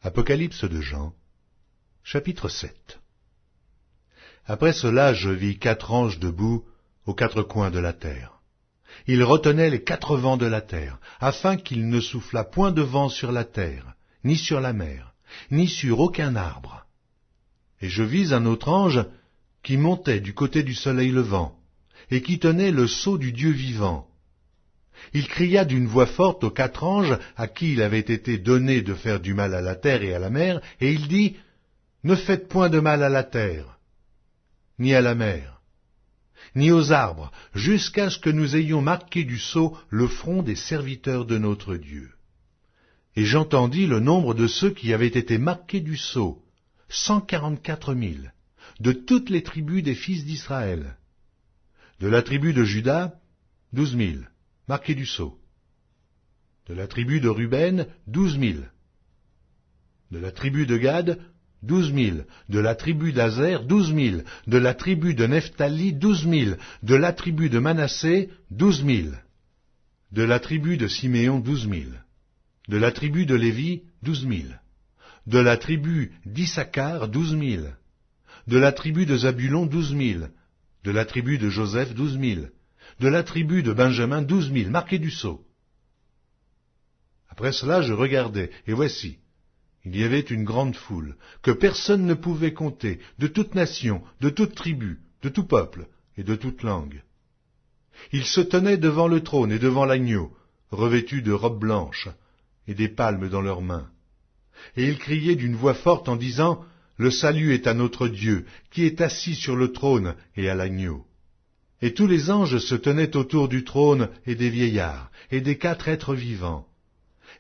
Apocalypse de Jean, chapitre 7. Après cela, je vis 4 anges debout aux 4 coins de la terre. Ils retenaient les 4 vents de la terre, afin qu'il ne soufflât point de vent sur la terre, ni sur la mer, ni sur aucun arbre. Et je vis un autre ange qui montait du côté du soleil levant, et qui tenait le sceau du Dieu vivant. Il cria d'une voix forte aux 4 anges à qui il avait été donné de faire du mal à la terre et à la mer, et il dit, « Ne faites point de mal à la terre, ni à la mer, ni aux arbres, jusqu'à ce que nous ayons marqué du sceau le front des serviteurs de notre Dieu. » Et j'entendis le nombre de ceux qui avaient été marqués du sceau, 144 000, de toutes les tribus des fils d'Israël. De la tribu de Juda, 12 000. Marqués du sceau. De la tribu de Ruben, 12 000. De la tribu de Gad, 12 000. De la tribu d'Azer, 12 000. De la tribu de Nephtali, 12 000. De la tribu de Manassé, 12 000. De la tribu de Siméon, 12 000. De la tribu de Lévi, 12 000. De la tribu d'Issachar, 12 000. De la tribu de Zabulon, 12 000. De la tribu de Joseph, 12 000. De la tribu de Benjamin, 12 000, marqués du sceau. Après cela, je regardai, et voici, il y avait une grande foule, que personne ne pouvait compter, de toute nation, de toute tribu, de tout peuple, et de toute langue. Ils se tenaient devant le trône et devant l'agneau, revêtus de robes blanches, et des palmes dans leurs mains. Et ils criaient d'une voix forte en disant, « Le salut est à notre Dieu, qui est assis sur le trône et à l'agneau. » Et tous les anges se tenaient autour du trône et des vieillards, et des 4 êtres vivants.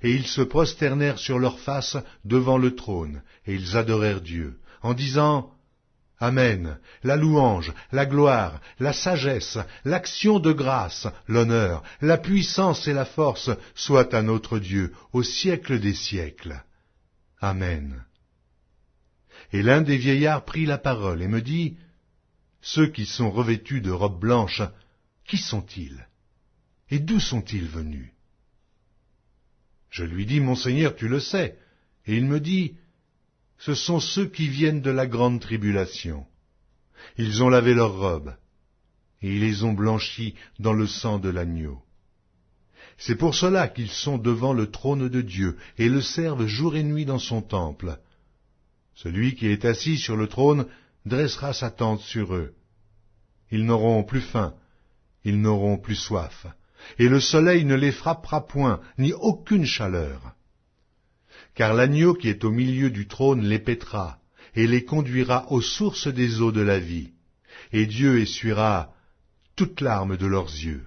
Et ils se prosternèrent sur leurs faces devant le trône, et ils adorèrent Dieu, en disant, « Amen, la louange, la gloire, la sagesse, l'action de grâce, l'honneur, la puissance et la force soient à notre Dieu au siècle des siècles. Amen. » Et l'un des vieillards prit la parole et me dit, « Ceux qui sont revêtus de robes blanches, qui sont-ils? Et d'où sont-ils venus ?» Je lui dis, « Mon Seigneur, tu le sais. » Et il me dit, « Ce sont ceux qui viennent de la grande tribulation. Ils ont lavé leurs robes, et ils les ont blanchies dans le sang de l'agneau. C'est pour cela qu'ils sont devant le trône de Dieu, et le servent jour et nuit dans son temple. Celui qui est assis sur le trône dressera sa tente sur eux. Ils n'auront plus faim, ils n'auront plus soif, et le soleil ne les frappera point, ni aucune chaleur. Car l'agneau qui est au milieu du trône les paîtra, et les conduira aux sources des eaux de la vie, et Dieu essuiera toute larme de leurs yeux.